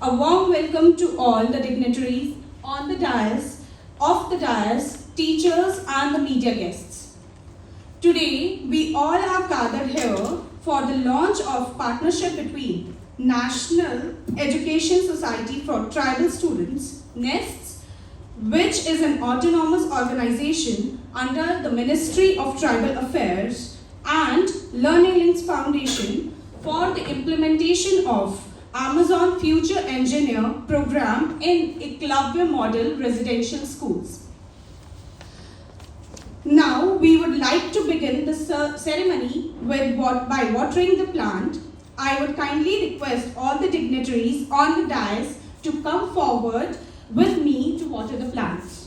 A warm welcome to all the dignitaries on the dais, off the dais, teachers and the media guests. Today, we all are gathered here for the launch of partnership between National Education Society for Tribal Students, NESTS, which is an autonomous organization under the Ministry of Tribal Affairs, and Learning Links Foundation for the implementation of Amazon Future Engineer program in Eklavya Model Residential Schools. Now, we would like to begin the ceremony by watering the plant. I would kindly request all the dignitaries on the dais to come forward with me to water the plants.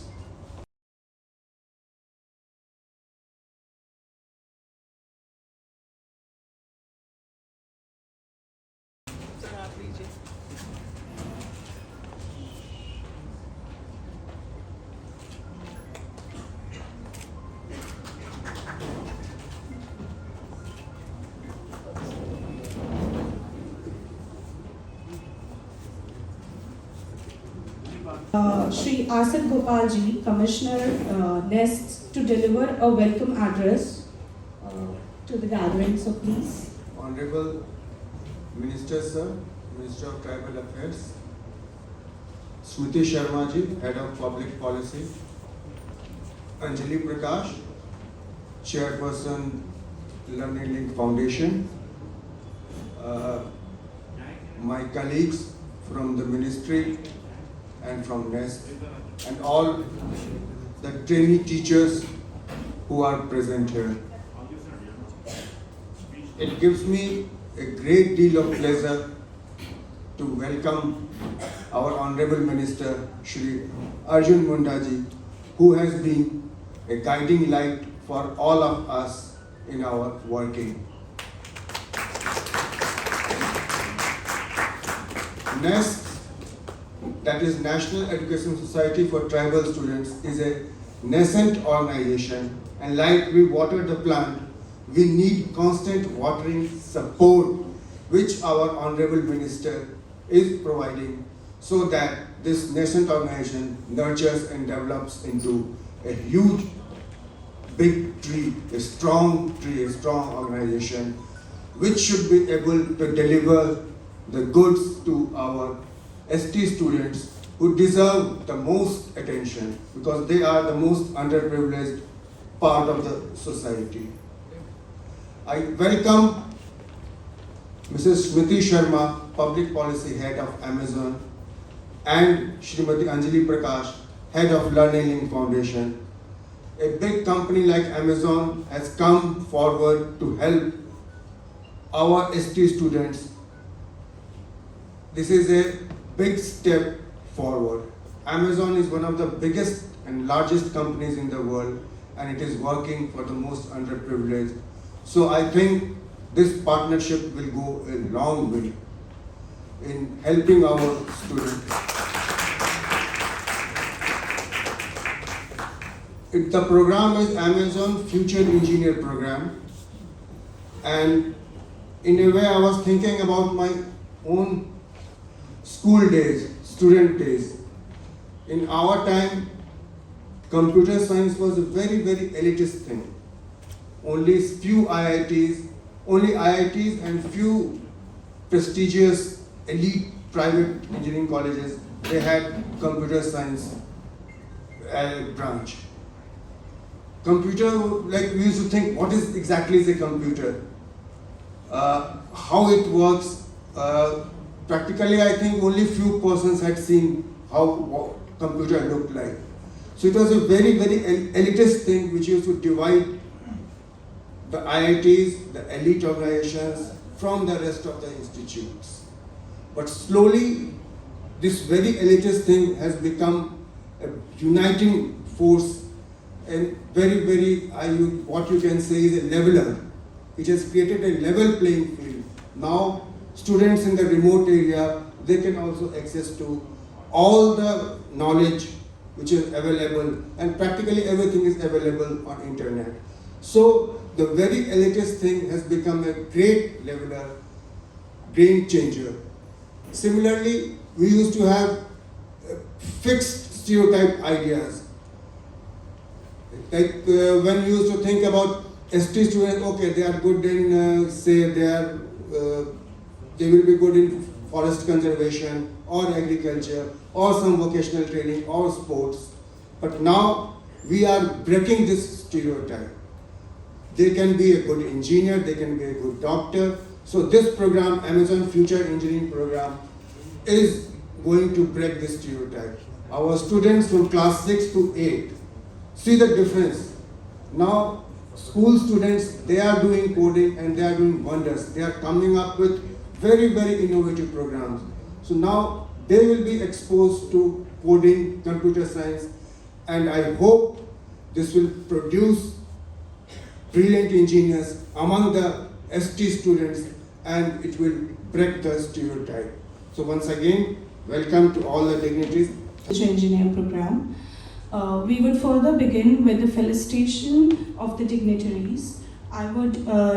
Shri Asif Gopal ji, Commissioner NESTS, to deliver a welcome address to the gathering. So please. Honorable Minister Sir, Minister of Tribal Affairs, Smriti Sharma ji, Head of Public Policy, Anjali Prakash, Chairperson, Learning Link Foundation, my colleagues from the Ministry and from NEST, and all the trainee teachers who are present here. It gives me a great deal of pleasure to welcome our Honorable Minister, Shri Arjun Munda ji, who has been a guiding light for all of us in our working. NEST, that is National Education Society for Tribal Students, is a nascent organization, and like we water the plant, we need constant watering support, which our Honorable Minister is providing, so that this nascent organization nurtures and develops into a huge, big tree, a strong organization, which should be able to deliver the goods to our ST students who deserve the most attention because they are the most underprivileged part of the society. I welcome Mrs. Smriti Sharma, Public Policy Head of Amazon, and Srimati Anjali Prakash, Head of Learning Link Foundation. A big company like Amazon has come forward to help our ST students. This is a big step forward. Amazon is one of the biggest and largest companies in the world, and it is working for the most underprivileged. So I think this partnership will go a long way in helping our students. The program is Amazon Future Engineer program, and in a way I was thinking about my own school days, student days. In our time, computer science was a very, very elitist thing. Only IITs and few prestigious elite private engineering colleges, they had computer science branch. Computer, like we used to think, what is exactly is a computer? How it works, practically, I think only few persons had seen how computer looked like. So it was a very, very elitist thing which used to divide the IITs, the elite organizations, from the rest of the institutes. But slowly, this very elitist thing has become a uniting force, and very, what you can say is a leveler. It has created a level playing field. Now, students in the remote area, they can also access to all the knowledge which is available, and practically everything is available on internet. So the very elitist thing has become a great leveler, game changer. Similarly, we used to have fixed stereotype ideas. Like when we used to think about ST students, okay, they are good in, say, they will be good in forest conservation or agriculture or some vocational training or sports. But now we are breaking this stereotype. They can be a good engineer, they can be a good doctor. So this program, Amazon Future Engineering Program, is going to break this stereotype. Our students from class 6 to 8 see the difference. Now school students, they are doing coding and they are doing wonders. They are coming up with very, very innovative programs. So now they will be exposed to coding, computer science, and I hope this will produce brilliant engineers among the ST students and it will break the stereotype. So once again, welcome to all the dignitaries. Engineer program. We would further begin with the felicitation of the dignitaries. I would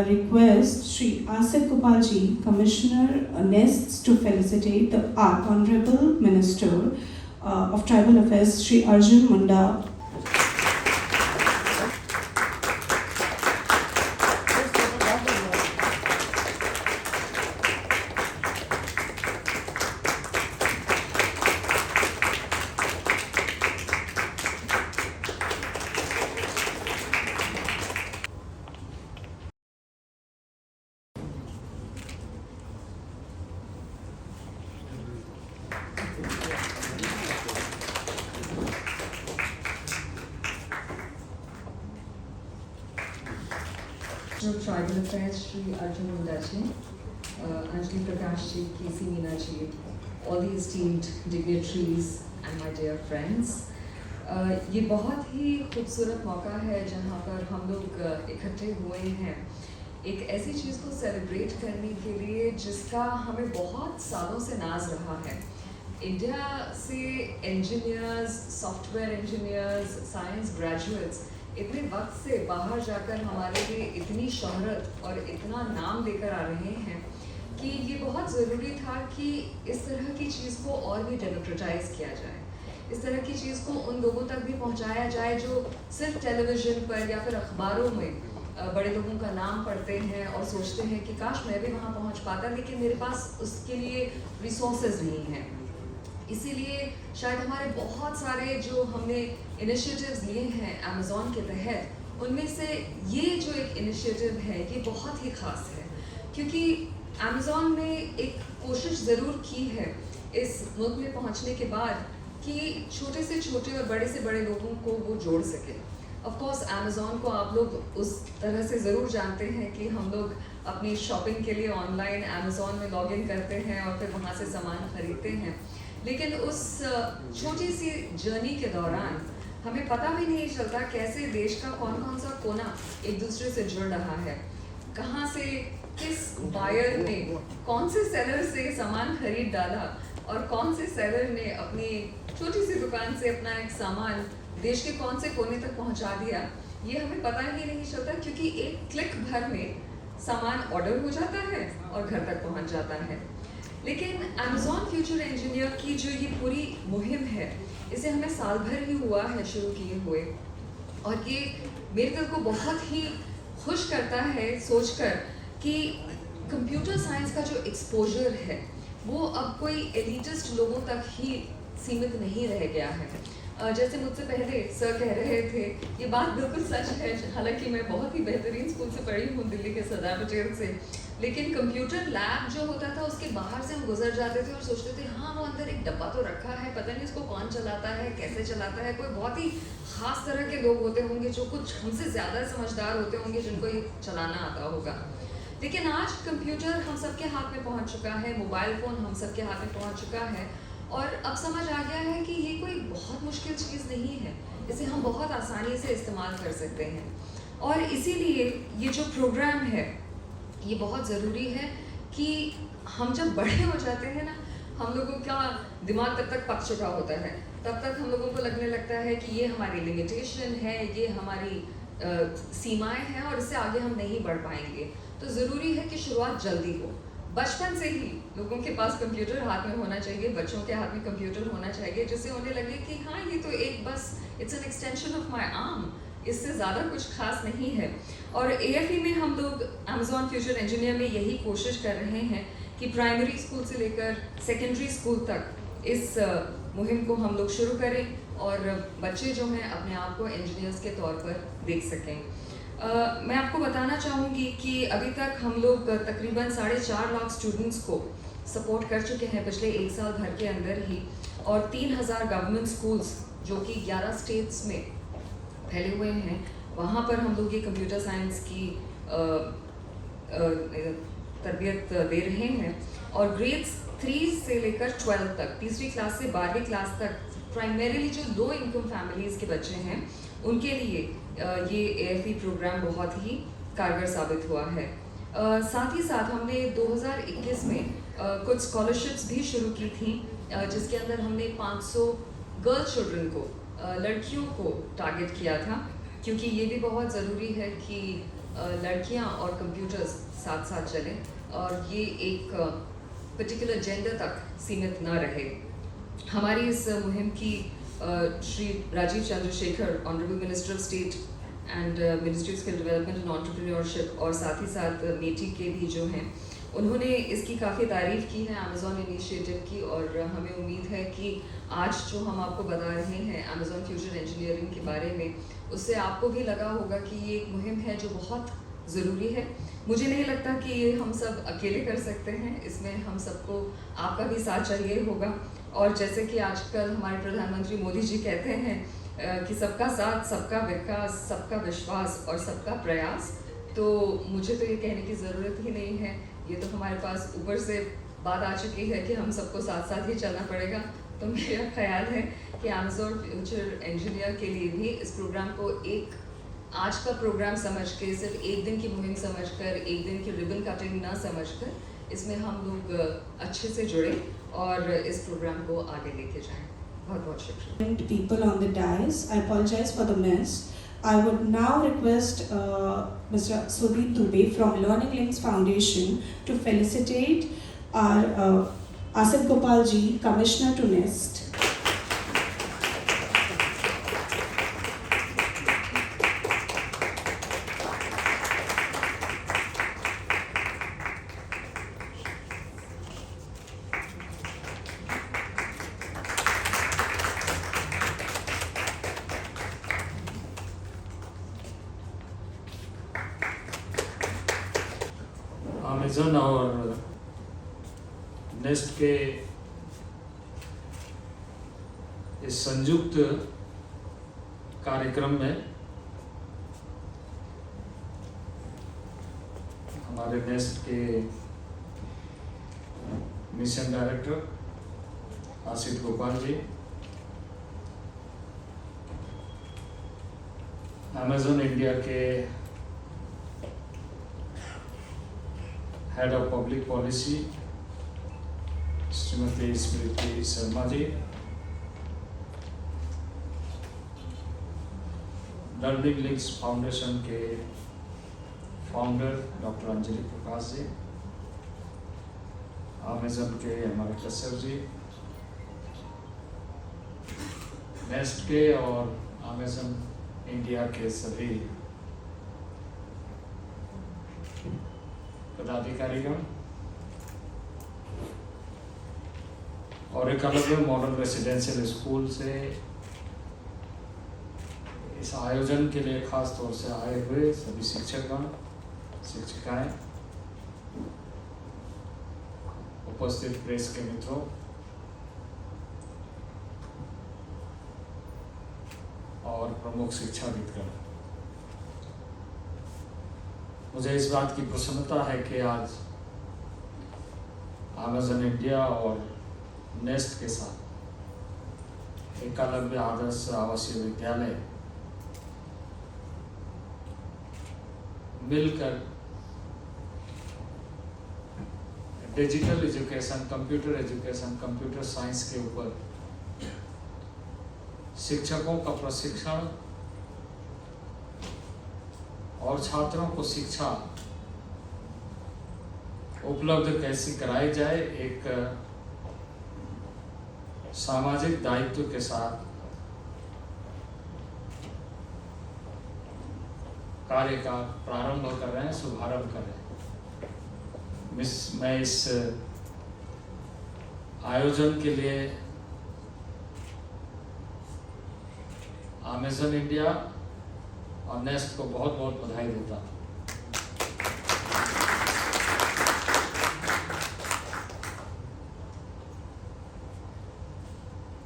request Shri Asif Gopalji, Commissioner NESTS, to felicitate our Honorable Minister of Tribal Affairs, Shri Arjun Munda. Tribal Affairs, Shri Arjun Munda ji, Anjali Prakash ji, KC Meena ji, all the esteemed dignitaries and my dear friends. ये बहुत ही खूबसूरत मौका है जहाँ पर हम लोग इकट्ठे हुए हैं एक ऐसी चीज़ को सेलिब्रेट करने के लिए जिसका हमें बहुत सालों से नाज रहा है। इंडिया से engineers, software engineers, science graduates इतने वक्त से बाहर जाकर हमारे लिए इतनी शोहरत और इतना नाम लेकर आ रहे हैं कि ये बहुत ज़रूरी था कि इस तरह की चीज़ को और भी डेमोक्रेटाइज किया जाए, इस तरह की चीज़ को उन लोगों तक भी पहुंचाया जाए जो सिर्फ टेलीविज़न पर या फिर अखबारों में बड़े लोगों का नाम पढ़ते हैं और सोचते हैं कि काश मैं भी वहाँ पहुँच पाता, लेकिन मेरे पास उसके लिए रिसोर्सेज नहीं हैं। इसीलिए शायद हमारे बहुत सारे जो हमने इनिशिएटिव्स लिए हैं अमेज़ॉन के तहत, उनमें से ये जो एक इनिशिएटिव है ये बहुत ही ख़ास है क्योंकि अमेज़ॉन ने एक कोशिश ज़रूर की है इस मुल्क में पहुंचने के बाद कि छोटे से छोटे और बड़े से बड़े लोगों को वो जोड़ सके। ऑफ कोर्स अमेज़ॉन को आप लोग उस तरह से ज़रूर जानते हैं कि हम लोग अपनी शॉपिंग के लिए ऑनलाइन अमेज़ॉन में लॉग इन करते हैं और फिर वहाँ से सामान खरीदते हैं, लेकिन उस छोटी सी जर्नी के दौरान हमें पता भी नहीं चलता कैसे देश का कौन कौन सा कोना एक दूसरे से जुड़ रहा है, कहाँ से किस बायर ने कौन से सेलर से सामान खरीद डाला और कौन से सेलर ने अपनी छोटी सी दुकान से अपना एक सामान देश के कौन से कोने तक पहुंचा दिया, ये हमें पता ही नहीं चलता क्योंकि एक क्लिक भर में सामान ऑर्डर हो जाता है और घर तक पहुंच जाता है। लेकिन अमेज़ॉन फ्यूचर इंजीनियर की जो ये पूरी मुहिम है, इसे हमें साल भर ही हुआ है शुरू किए हुए, और ये मेरे दिल को बहुत ही खुश करता है सोचकर कि कंप्यूटर साइंस का जो एक्सपोजर है वो अब कोई एलिटिस्ट लोगों तक ही सीमित नहीं रह गया है। जैसे मुझसे पहले सर कह रहे थे, ये बात बिल्कुल सच है, हालांकि मैं बहुत ही बेहतरीन स्कूल से पढ़ी हूँ दिल्ली के सरदार पटेल से, लेकिन कंप्यूटर लैब जो होता था उसके बाहर से हम गुजर जाते थे और सोचते थे हाँ वो अंदर एक डब्बा तो रखा है, पता नहीं उसको कौन चलाता है, कैसे चलाता है, कोई बहुत ही ख़ास तरह के लोग होते होंगे जो कुछ हमसे ज़्यादा समझदार होते होंगे जिनको ये चलाना आता होगा। लेकिन आज कंप्यूटर हम सबके हाथ में पहुंच चुका है, मोबाइल फ़ोन हम सबके हाथ में पहुंच चुका है और अब समझ आ गया है कि ये कोई बहुत मुश्किल चीज़ नहीं है, इसे हम बहुत आसानी से इस्तेमाल कर सकते हैं। और इसीलिए ये जो प्रोग्राम है ये बहुत ज़रूरी है कि हम जब बड़े हो जाते हैं ना, हम लोगों का दिमाग तब तक पक चुका होता है, तब तक हम लोगों को लगने लगता है कि ये हमारी लिमिटेशन है, ये हमारी सीमाएं हैं और इससे आगे हम नहीं बढ़ पाएंगे। तो ज़रूरी है कि शुरुआत जल्दी हो, बचपन से ही लोगों के पास कंप्यूटर हाथ में होना चाहिए, बच्चों के हाथ में कंप्यूटर होना चाहिए, जिससे उन्हें लगे कि हाँ ये तो एक बस it's an extension of my arm, इससे ज़्यादा कुछ खास नहीं है। और AFE में हम लोग अमेजॉन फ्यूचर इंजीनियर में यही कोशिश कर रहे हैं कि प्राइमरी स्कूल से लेकर सेकेंडरी स्कूल तक इस मुहिम को हम लोग शुरू करें और बच्चे जो हैं अपने आप को इंजीनियर्स के तौर पर देख सकें। मैं आपको बताना चाहूँगी कि अभी तक हम लोग तकरीबन 4.5 लाख स्टूडेंट्स को सपोर्ट कर चुके हैं पिछले 1 साल भर के अंदर ही, और 3000 गवर्नमेंट स्कूल्स जो कि 11 स्टेट्स में फैले हुए हैं, वहाँ पर हम लोग ये कंप्यूटर साइंस की तरबियत दे रहे हैं। और ग्रेड्स 3 से लेकर 12 तक, तीसरी क्लास से 12वीं क्लास तक, प्राइमरीली जो लो इनकम फैमिलीज़ के बच्चे हैं उनके लिए ये AFE प्रोग्राम बहुत ही कारगर साबित हुआ है। साथ ही साथ हमने 2021 में कुछ स्कॉलरशिप्स भी शुरू की थी, जिसके अंदर हमने 500 गर्ल चिल्ड्रन को, लड़कियों को टारगेट किया था, क्योंकि ये भी बहुत ज़रूरी है कि लड़कियां और कंप्यूटर्स साथ साथ चलें और ये एक पर्टिकुलर जेंडर तक सीमित ना रहे। हमारी इस मुहिम की Shri Rajeev Chandrasekhar, honourable minister of state and ministry of skill development and entrepreneurship, और साथ ही साथ मेटी के भी जो हैं, उन्होंने इसकी काफ़ी तारीफ़ की है अमेज़ॉन इनिशिएटिव की। और हमें उम्मीद है कि आज जो हम आपको बता रहे हैं अमेज़ॉन फ्यूचर इंजीनियरिंग के बारे में, उससे आपको भी लगा होगा कि ये एक मुहिम है जो बहुत ज़रूरी है। मुझे नहीं लगता कि ये हम सब अकेले कर सकते हैं, इसमें हम सबको आपका भी साथ चाहिए होगा। और जैसे कि आजकल हमारे प्रधानमंत्री मोदी जी कहते हैं कि सबका साथ, सबका विकास, सबका विश्वास और सबका प्रयास, तो मुझे तो ये कहने की ज़रूरत ही नहीं है, ये तो हमारे पास ऊपर से बात आ चुकी है कि हम सबको साथ साथ ही चलना पड़ेगा। तो मेरा ख्याल है कि अमेज़ॉन फ्यूचर इंजीनियर के लिए भी इस प्रोग्राम को एक आज का प्रोग्राम समझ के, सिर्फ एक दिन की मुहिम समझ कर, एक दिन की रिबन कटिंग ना समझ कर, इसमें हम लोग अच्छे से जुड़े और इस प्रोग्राम को आगे लेके जाएं। बहुत बहुत शुक्रिया। People on the dais, I apologize for the mess. I would now request Mr. Sudeep Dubey from Learning Links Foundation to felicitate our Asit Gopal ji, Commissioner to NEST. Amazon और NEST के इस संयुक्त कार्यक्रम में हमारे NEST के mission director Asit Gopal ji, Amazon India के head of public policy Shrimati Smriti Sharma ji, Learning Links Foundation के founder doctor Anjali Prakash ji, Amazon के हमारे कश्यप जी, नेस्ट के और अमेज़न इंडिया के सभी पदाधिकारीगण और एक अलग मॉडल रेसिडेंशियल स्कूल से इस आयोजन के लिए खास तौर से आए हुए सभी शिक्षकगण, शिक्षिकाएं, उपस्थित प्रेस के मित्रों और प्रमुख शिक्षाविदगण, मुझे इस बात की प्रसन्नता है कि आज अमेज़न इंडिया और नेस्ट के साथ एकलव्य आदर्श आवासीय विद्यालय मिलकर digital education, computer education, computer science के ऊपर शिक्षकों का प्रशिक्षण और छात्रों को शिक्षा उपलब्ध कैसी कराई जाए, एक सामाजिक दायित्व के साथ कार्य का प्रारंभ कर रहे हैं, शुभारंभ कर रहे हैं। मैं इस आयोजन के लिए अमेज़न इंडिया और नेस्ट को बहुत बहुत बधाई देता हूँ।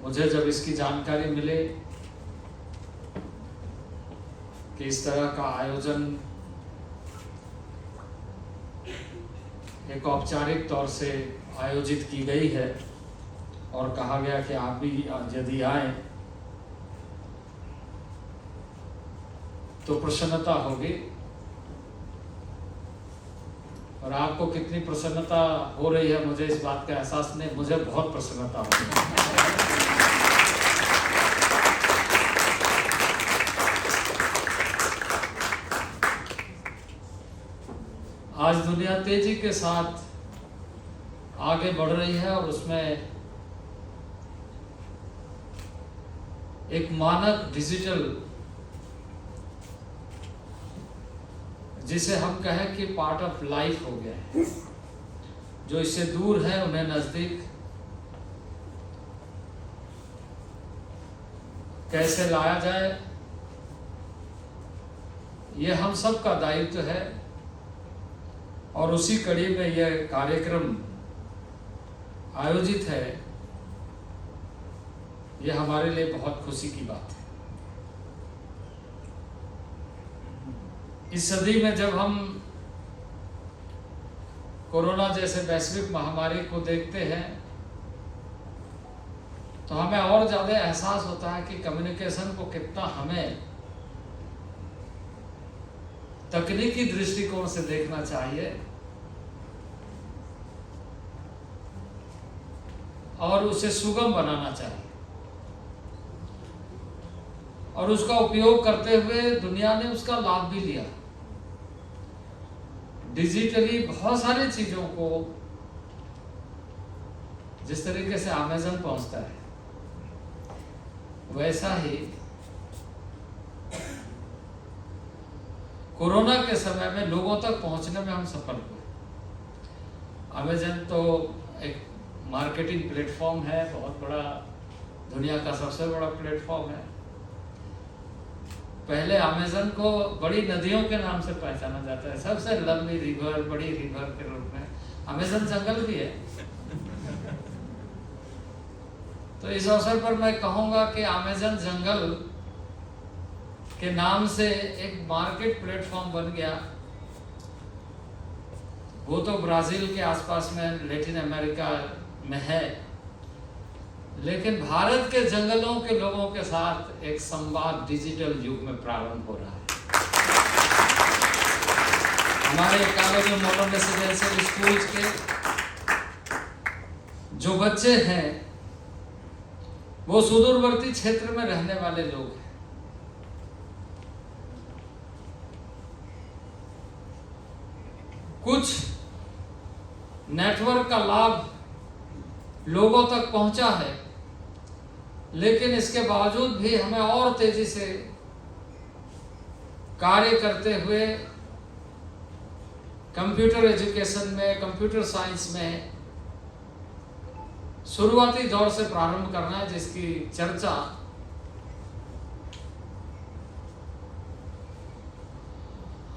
मुझे जब इसकी जानकारी मिली कि इस तरह का आयोजन एक औपचारिक तौर से आयोजित की गई है और कहा गया कि आप भी यदि आए तो प्रसन्नता होगी, और आपको कितनी प्रसन्नता हो रही है मुझे इस बात का एहसास नहीं, मुझे बहुत प्रसन्नता हो रही है। आज दुनिया तेजी के साथ आगे बढ़ रही है और उसमें एक मानक डिजिटल, जिसे हम कहें कि पार्ट ऑफ लाइफ हो गया है, जो इससे दूर है उन्हें नजदीक कैसे लाया जाए, यह हम सब का दायित्व है। और उसी कड़ी में यह कार्यक्रम आयोजित है, यह हमारे लिए बहुत खुशी की बात है। इस सदी में जब हम कोरोना जैसे वैश्विक महामारी को देखते हैं तो हमें और ज्यादा एहसास होता है कि कम्युनिकेशन को कितना हमें तकनीकी दृष्टिकोण से देखना चाहिए और उसे सुगम बनाना चाहिए, और उसका उपयोग करते हुए दुनिया ने उसका लाभ भी लिया। डिजिटली बहुत सारी चीजों को जिस तरीके से अमेज़न पहुंचता है, वैसा ही कोरोना के समय में लोगों तक पहुंचने में हम सफल हुए। अमेज़न तो एक मार्केटिंग प्लेटफॉर्म है, बहुत बड़ा, दुनिया का सबसे बड़ा प्लेटफॉर्म है। पहले अमेज़न को बड़ी नदियों के नाम से पहचाना जाता है, सबसे लंबी रिवर, बड़ी रिवर के रूप में। अमेज़न जंगल भी है। तो इस अवसर पर मैं कहूंगा कि अमेज़न जंगल के नाम से एक मार्केट प्लेटफॉर्म बन गया। वो तो ब्राजील के आसपास में, लैटिन अमेरिका में है, लेकिन भारत के जंगलों के लोगों के साथ एक संवाद डिजिटल युग में प्रारंभ हो रहा है। हमारे कॉलेज में मॉडर्न रेसिडेंशियल स्कूल्स के जो बच्चे हैं वो सुदूरवर्ती क्षेत्र में रहने वाले लोग हैं। कुछ नेटवर्क का लाभ लोगों तक पहुंचा है, लेकिन इसके बावजूद भी हमें और तेजी से कार्य करते हुए कंप्यूटर एजुकेशन में, कंप्यूटर साइंस में शुरुआती दौर से प्रारंभ करना है, जिसकी चर्चा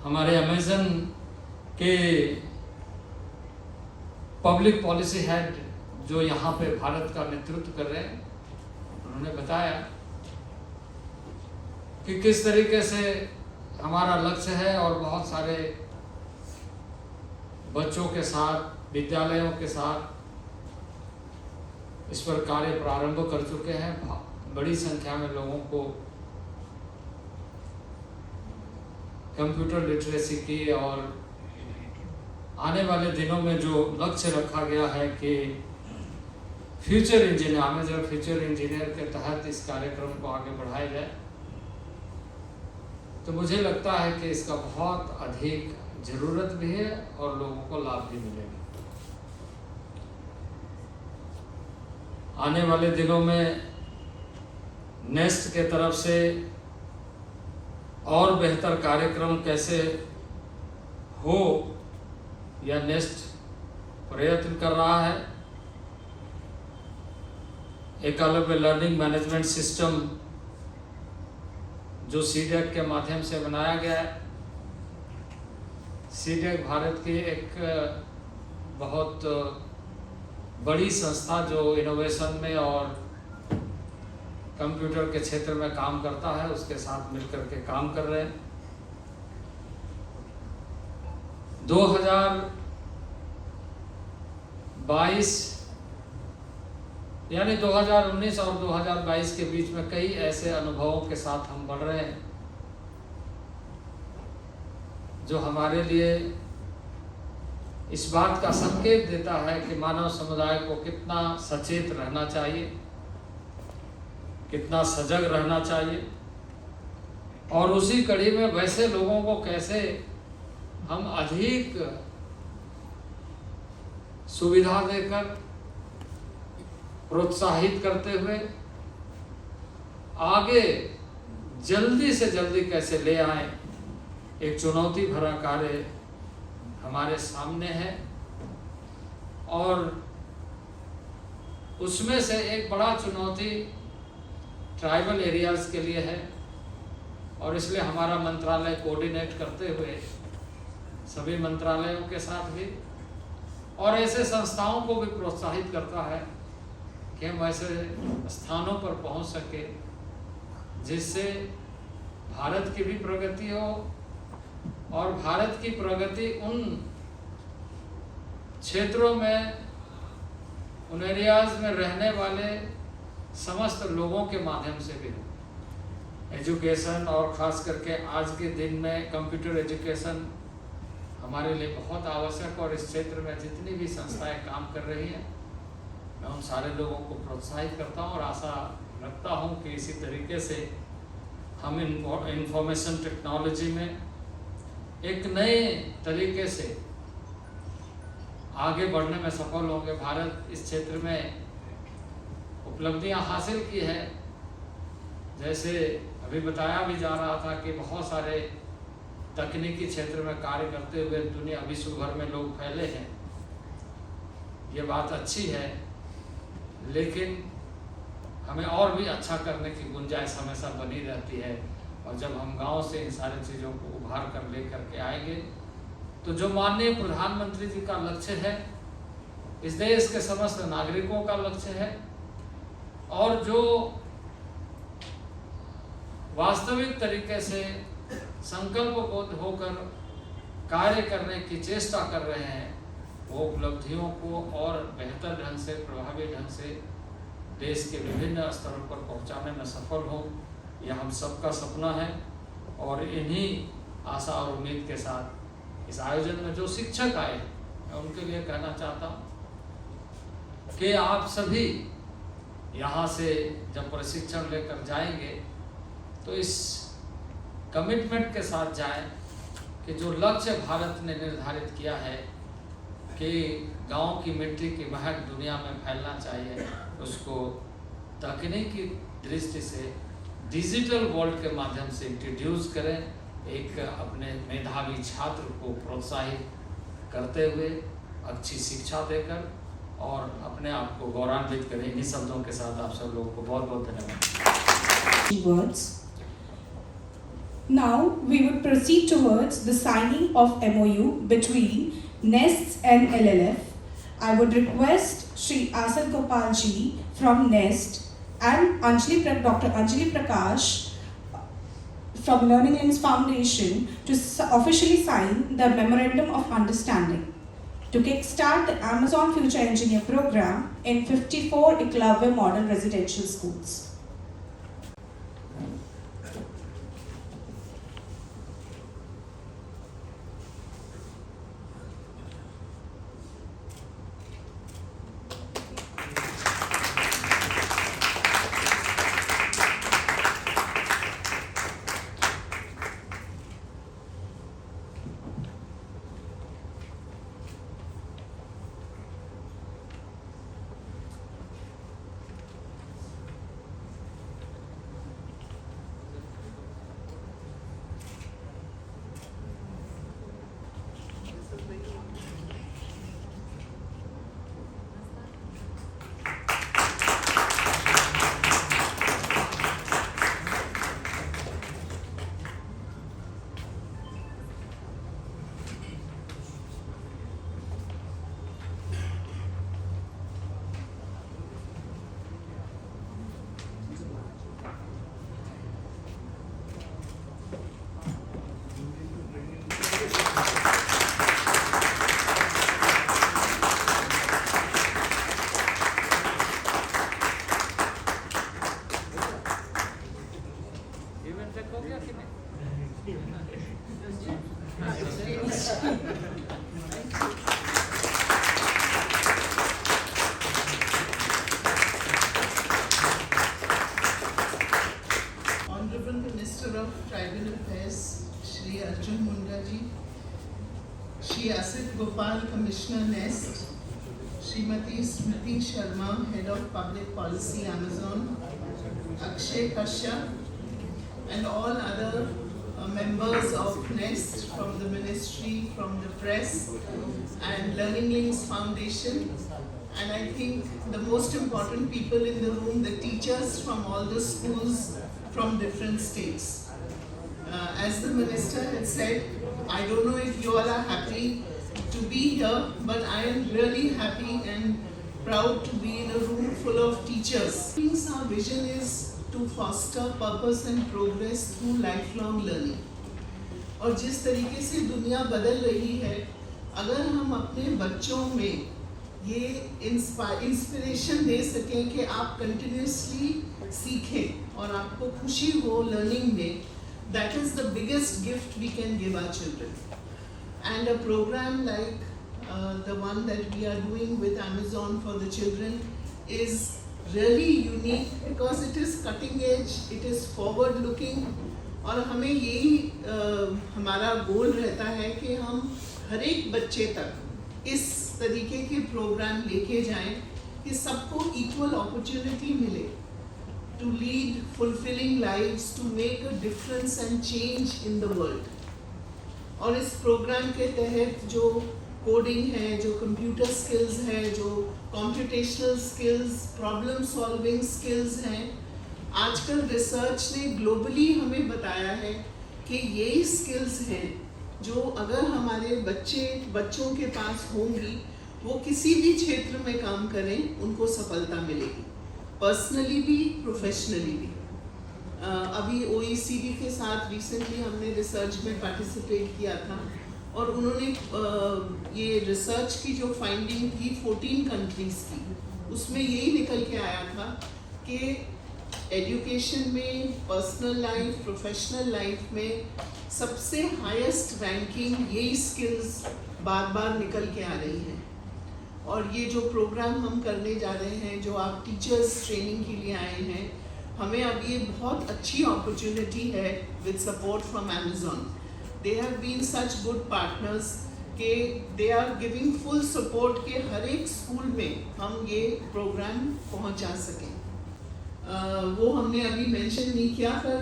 हमारे अमेज़न के पब्लिक पॉलिसी हेड जो यहाँ पे भारत का नेतृत्व कर रहे हैं, उन्होंने बताया कि किस तरीके से हमारा लक्ष्य है, और बहुत सारे बच्चों के साथ, विद्यालयों के साथ इस पर कार्य प्रारंभ कर चुके हैं। बड़ी संख्या में लोगों को कंप्यूटर लिटरेसी की, और आने वाले दिनों में जो लक्ष्य रखा गया है कि future engineer, Amazon future engineer के तहत इस कार्यक्रम को आगे बढ़ाया जाए, तो मुझे लगता है कि इसका बहुत अधिक जरूरत भी है और लोगों को लाभ भी मिलेगा। आने वाले दिनों में नेस्ट के तरफ से और बेहतर कार्यक्रम कैसे हो, यह नेस्ट प्रयत्न कर रहा है। एकलव्य लर्निंग मैनेजमेंट सिस्टम जो सीडेक के माध्यम से बनाया गया है। सीडेक भारत की एक बहुत बड़ी संस्था जो इनोवेशन में और कंप्यूटर के क्षेत्र में काम करता है, उसके साथ मिलकर के काम कर रहे हैं। 2022 यानी 2019 और 2022 के बीच में कई ऐसे अनुभवों के साथ हम बढ़ रहे हैं जो हमारे लिए इस बात का संकेत देता है कि मानव समुदाय को कितना सचेत रहना चाहिए, कितना सजग रहना चाहिए, और उसी कड़ी में वैसे लोगों को कैसे हम अधिक सुविधा देकर प्रोत्साहित करते हुए आगे जल्दी से जल्दी कैसे ले आए, एक चुनौती भरा कार्य हमारे सामने है। और उसमें से एक बड़ा चुनौती ट्राइबल एरियाज़ के लिए है, और इसलिए हमारा मंत्रालय कोऑर्डिनेट करते हुए सभी मंत्रालयों के साथ भी और ऐसे संस्थाओं को भी प्रोत्साहित करता है कि हम ऐसे स्थानों पर पहुंच सके जिससे भारत की भी प्रगति हो, और भारत की प्रगति उन क्षेत्रों में, उन एरियाज में रहने वाले समस्त लोगों के माध्यम से भी हो। एजुकेशन, और ख़ास करके आज के दिन में कंप्यूटर एजुकेशन हमारे लिए बहुत आवश्यक, और इस क्षेत्र में जितनी भी संस्थाएं काम कर रही हैं, मैं उन सारे लोगों को प्रोत्साहित करता हूं और आशा रखता हूं कि इसी तरीके से हम इंफॉर्मेशन टेक्नोलॉजी में एक नए तरीके से आगे बढ़ने में सफल होंगे। भारत इस क्षेत्र में उपलब्धियां हासिल की है, जैसे अभी बताया भी जा रहा था कि बहुत सारे तकनीकी क्षेत्र में कार्य करते हुए दुनिया विश्व भर में लोग फैले हैं। ये बात अच्छी है, लेकिन हमें और भी अच्छा करने की गुंजाइश हमेशा बनी रहती है। और जब हम गांव से इन सारी चीज़ों को उभार कर ले करके आएंगे, तो जो माननीय प्रधानमंत्री जी का लक्ष्य है, इस देश के समस्त नागरिकों का लक्ष्य है, और जो वास्तविक तरीके से संकल्पबद्ध होकर कार्य करने की चेष्टा कर रहे हैं, वो उपलब्धियों को और बेहतर ढंग से, प्रभावी ढंग से देश के विभिन्न स्तरों पर पहुंचाने में सफल हो, यह हम सबका सपना है। और इन्हीं आशा और उम्मीद के साथ इस आयोजन में जो शिक्षक आए हैं, मैं उनके लिए कहना चाहता हूँ कि आप सभी यहाँ से जब प्रशिक्षण लेकर जाएंगे तो इस कमिटमेंट के साथ जाएं कि जो लक्ष्य भारत ने निर्धारित किया है कि गांव की मिट्टी की महक दुनिया में फैलना चाहिए, उसको तकनीकी दृष्टि से डिजिटल वर्ल्ड के माध्यम से इंट्रोड्यूस करें, एक अपने मेधावी छात्र को प्रोत्साहित करते हुए अच्छी शिक्षा देकर और अपने आप को गौरवान्वित करें। इन्हीं शब्दों के साथ आप सब लोगों को बहुत बहुत धन्यवाद। Words. Now we would proceed towards the signing of MOU between NEST and LLF. I would request Shri Asad Gopal ji from NEST and Dr. Anjali Prakash from Learning Links Foundation to officially sign the Memorandum of Understanding to kickstart the Amazon Future Engineer program in 54 Eklavya Model Residential Schools. Shri Asit Gopal, Commissioner Nest, Srimati Smriti Sharma, Head of Public Policy, Amazon, Akshay Kashyap, and all other members of Nest from the Ministry, from the press, and Learning Links Foundation. And I think the most important people in the room, the teachers from all the schools from different states. As the Minister had said, I don't know if you all are happy to be here, but I am really happy and proud to be in a room full of teachers. Our vision is to foster purpose and progress through lifelong learning. और जिस तरीके से दुनिया बदल रही है, अगर हम अपने बच्चों में ये इंस्पिरेशन दे सकें कि आप कंटिन्यूसली सीखें और आपको खुशी हो लर्निंग में, that is the biggest gift we can give our children. And a program like the one that we are doing with Amazon for the children is really unique because it is cutting edge, it is forward looking, और हमें यही हमारा गोल रहता है कि हम हर एक बच्चे तक इस तरीके के प्रोग्राम लेके जाएं कि सबको इक्वल अपॉर्चुनिटी मिले to lead fulfilling lives, to make a difference and change in the world. और इस प्रोग्राम के तहत जो कोडिंग है, जो कंप्यूटर स्किल्स है, जो computational skills, problem solving skills हैं, आजकल रिसर्च ने ग्लोबली हमें बताया है कि यही स्किल्स हैं जो अगर हमारे बच्चों के पास होंगी, वो किसी भी क्षेत्र में काम करें, उनको सफलता मिलेगी, पर्सनली भी, प्रोफेशनली भी। अभी OECD के साथ रिसेंटली हमने रिसर्च में पार्टिसिपेट किया था और उन्होंने ये रिसर्च की जो फाइंडिंग थी 14 कंट्रीज़ की, उसमें यही निकल के आया था कि एजुकेशन में, पर्सनल लाइफ, प्रोफेशनल लाइफ में सबसे हाईएस्ट रैंकिंग यही स्किल्स बार बार निकल के आ रही हैं। और ये जो प्रोग्राम हम करने जा रहे हैं, जो आप टीचर्स ट्रेनिंग के लिए आए हैं, हमें अब ये बहुत अच्छी अपॉर्चुनिटी है with support from Amazon. They have been such good partners कि they are giving full support कि हर एक स्कूल में हम ये प्रोग्राम पहुंचा सकें। वो हमने अभी मेंशन नहीं किया, पर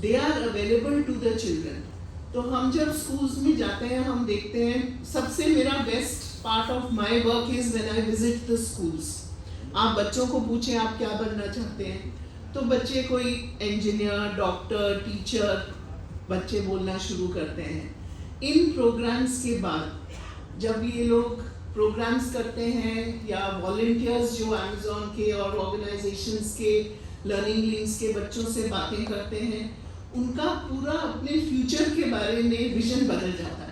they are available to the children. तो हम जब स्कूल्स में जाते हैं, हम देखते हैं, सबसे मेरा best part of my work is when I visit the schools. आप बच्चों को पूछें आप क्या बनना चाहते हैं, तो बच्चे कोई इंजीनियर, डॉक्टर, टीचर बच्चे बोलना शुरू करते हैं। इन प्रोग्राम्स के बाद जब ये लोग प्रोग्राम्स करते हैं या वॉलंटियर्स जो अमेज़न के और ऑर्गेनाइजेशंस के, लर्निंग लिंक्स के बच्चों से बातें करते हैं, उनका पूरा अपने फ्यूचर के बारे में विजन बदल जाता है।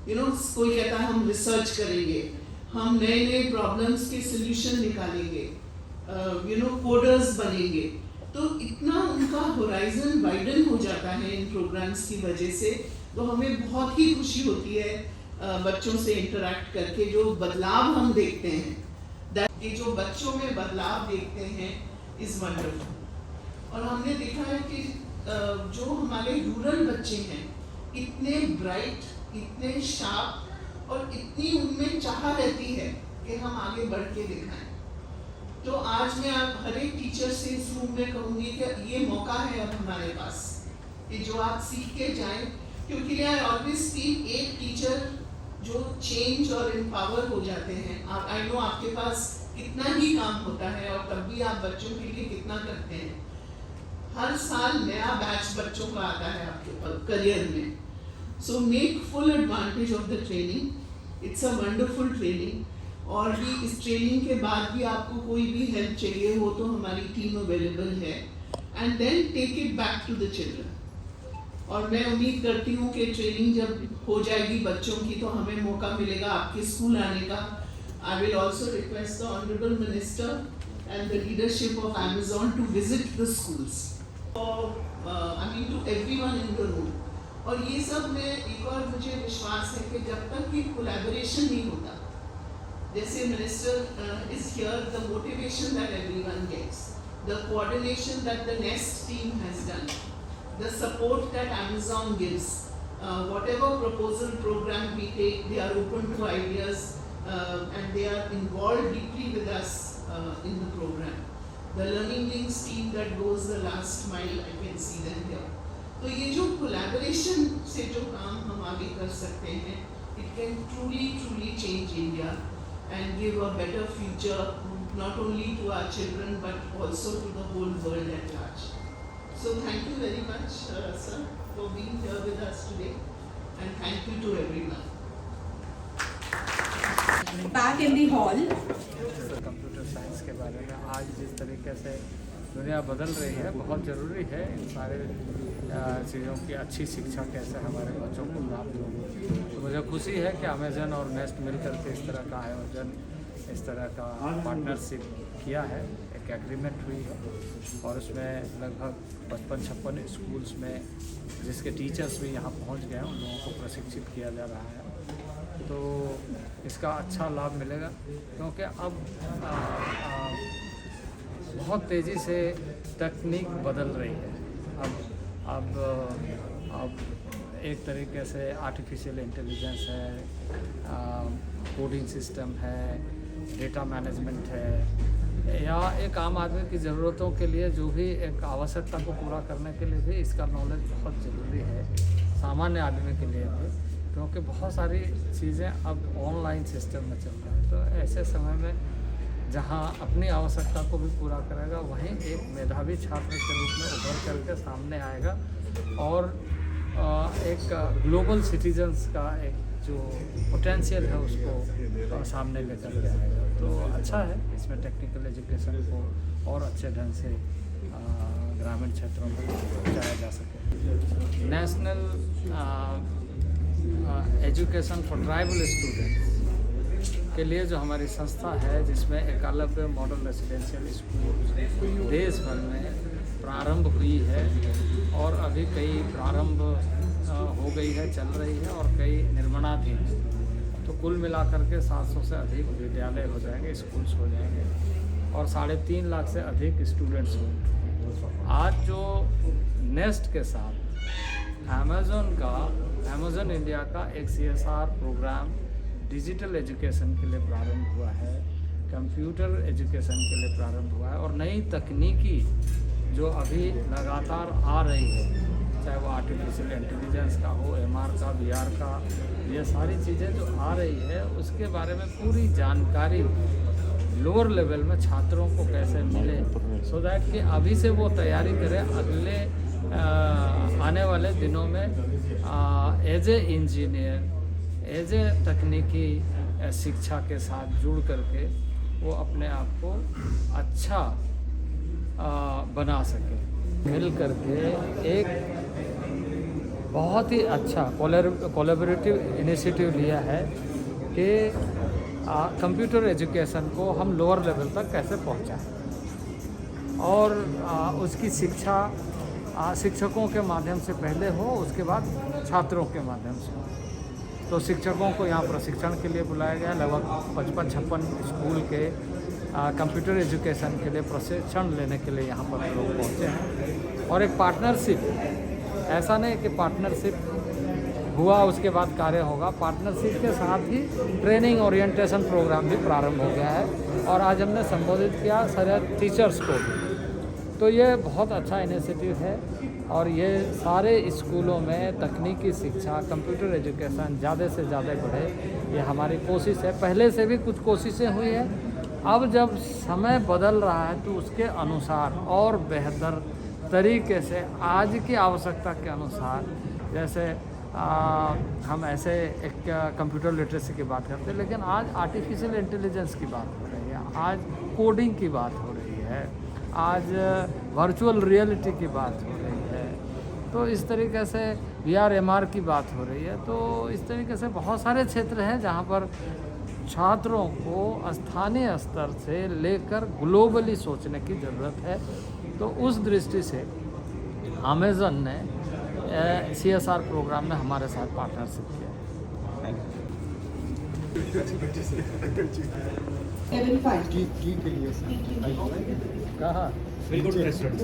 कोई कहता है हम रिसर्च करेंगे, हम नए नए प्रॉब्लम्स के सॉल्यूशन निकालेंगे, कोडर्स बनेंगे। तो इतना उनका होराइजन वाइडन हो जाता है इन प्रोग्राम्स की वजह से। तो हमें बहुत ही खुशी होती है बच्चों से इंटरेक्ट करके, जो बदलाव हम देखते हैं, ये जो बच्चों में बदलाव देखते हैं इज वंडरफुल। और हमने देखा है कि जो हमारे रूरल बच्चे हैं, इतने ब्राइट, इतने शार्प और इतनी उनमें चाह रहती है कि हम आगे बढ़ के दिखाएं। तो आज मैं आप हर एक टीचर से इस रूम में कहूँगी कि ये मौका है अब हमारे पास कि जो आप सीख के जाएं, क्योंकि आई ऑलवेज फील एक टीचर जो चेंज और एम्पावर हो जाते हैं। आई नो आपके पास कितना ही काम होता है और तब भी आप बच्चों के लिए कितना करते हैं। हर साल नया बैच बच्चों का आता है आपके करियर में। So make full advantage of the training, it's a wonderful training. और भी इस ट्रेनिंग के बाद भी आपको कोई भी हेल्प चाहिए हो तो हमारी टीम अवेलेबल है। And then take it back to the children. और मैं उम्मीद करती हूँ कि ट्रेनिंग जब हो जाएगी बच्चों की तो हमें मौका मिलेगा आपके स्कूल आने का। I will also request the honourable minister and the leadership of Amazon to visit the schools, to everyone in the room. और ये सब में एक और मुझे विश्वास है कि जब तक ये कोलैबोरेशन नहीं होता, जैसे minister is here, the motivation that everyone gets, the coordination that the Nest team has done, the support that Amazon gives, whatever proposal program we take, they are open to ideas and they are involved deeply with us in the program. The Learning Links team that goes the last mile, I can see them here. तो ये जो collaboration से जो काम हम आगे कर सकते हैं, it can truly change India and give a better future not only to our children but also to the whole world at large. So thank you very much, sir, for being here with us today, and thank you to everyone. Back in the hall, computer science के बारे में आज जिस तरीके से दुनिया बदल रही है, बहुत ज़रूरी है इन सारे चीज़ों की अच्छी शिक्षा कैसे हमारे बच्चों को प्राप्त होगी। तो मुझे खुशी है कि अमेज़न और नेस्ट मिलकर के इस तरह का आयोजन, इस तरह का पार्टनरशिप किया है। एक एग्रीमेंट हुई है और उसमें लगभग 55-56 स्कूल्स में जिसके टीचर्स भी यहाँ पहुँच गए हैं, उन लोगों को प्रशिक्षित किया जा रहा है। तो इसका अच्छा लाभ मिलेगा क्योंकि अब बहुत तेज़ी से तकनीक बदल रही है। अब एक तरीके से आर्टिफिशियल इंटेलिजेंस है, कोडिंग सिस्टम है, डेटा मैनेजमेंट है, या एक आम आदमी की ज़रूरतों के लिए जो भी एक आवश्यकता को पूरा करने के लिए भी इसका नॉलेज बहुत ज़रूरी है, सामान्य आदमी के लिए भी, क्योंकि बहुत सारी चीज़ें अब ऑनलाइन सिस्टम में चल रहा है। तो ऐसे समय में जहाँ अपनी आवश्यकता को भी पूरा करेगा, वहीं एक मेधावी छात्र के रूप में उभर करके सामने आएगा और एक ग्लोबल सिटीजन्स का एक जो पोटेंशियल है उसको सामने लेकर के आएगा। तो अच्छा है, इसमें टेक्निकल एजुकेशन को और अच्छे ढंग से ग्रामीण क्षेत्रों में पहुँचाया जा सके। National education for tribal students के लिए जो हमारी संस्था है, जिसमें एकलव्य मॉडल रेसिडेंशियल स्कूल देश भर में प्रारंभ हुई है और अभी कई प्रारंभ हो गई है, चल रही है और कई निर्माणाधीन है। तो कुल मिलाकर के 700 से अधिक विद्यालय हो जाएंगे, स्कूल्स हो जाएंगे और 3.5 लाख से अधिक स्टूडेंट्स होंगे। आज जो नेस्ट के साथ अमेज़न इंडिया का एक CSR प्रोग्राम डिजिटल एजुकेशन के लिए प्रारंभ हुआ है, कंप्यूटर एजुकेशन के लिए प्रारंभ हुआ है और नई तकनीकी जो अभी लगातार आ रही है, चाहे वो आर्टिफिशियल इंटेलिजेंस का हो, MR का, VR का, ये सारी चीज़ें जो आ रही है उसके बारे में पूरी जानकारी लोअर लेवल में छात्रों को कैसे मिले, सो दैट कि अभी से वो तैयारी करें अगले आने वाले दिनों में as a engineer, as a तकनीकी शिक्षा के साथ जुड़ करके वो अपने आप को अच्छा बना सके। मिल करके एक बहुत ही अच्छा कोलैबोरेटिव इनिशिएटिव लिया है कि कंप्यूटर एजुकेशन को हम लोअर लेवल तक कैसे पहुंचाएं और उसकी शिक्षा शिक्षकों के माध्यम से पहले हो, उसके बाद छात्रों के माध्यम से हो। तो शिक्षकों को यहाँ प्रशिक्षण के लिए बुलाया गया। लगभग 55-56 स्कूल के कंप्यूटर एजुकेशन के लिए प्रशिक्षण लेने के लिए यहाँ पर लोग पहुँचे हैं और एक पार्टनरशिप, ऐसा नहीं कि पार्टनरशिप हुआ उसके बाद कार्य होगा, पार्टनरशिप के साथ ही ट्रेनिंग ओरिएंटेशन प्रोग्राम भी प्रारंभ हो गया है और आज हमने संबोधित किया सारे टीचर्स को भी। तो ये बहुत अच्छा इनिशिएटिव है और ये सारे स्कूलों में तकनीकी शिक्षा, कंप्यूटर एजुकेशन ज़्यादा से ज़्यादा बढ़े, ये हमारी कोशिश है। पहले से भी कुछ कोशिशें हुई है, अब जब समय बदल रहा है तो उसके अनुसार और बेहतर तरीके से आज की आवश्यकता के अनुसार, जैसे हम ऐसे एक कंप्यूटर लिटरेसी की बात करते हैं, लेकिन आज आर्टिफिशियल इंटेलिजेंस की बात हो रही है, आज कोडिंग की बात हो रही है, आज वर्चुअल रियलिटी की बात हो रही है, तो इस तरीके से VR MR की बात हो रही है। तो इस तरीके से बहुत सारे क्षेत्र हैं जहाँ पर छात्रों को स्थानीय स्तर से लेकर ग्लोबली सोचने की ज़रूरत है। तो उस दृष्टि से अमेज़न ने CSR प्रोग्राम में हमारे साथ पार्टनरशिप किया है। Kevin 5. की के लिए कहा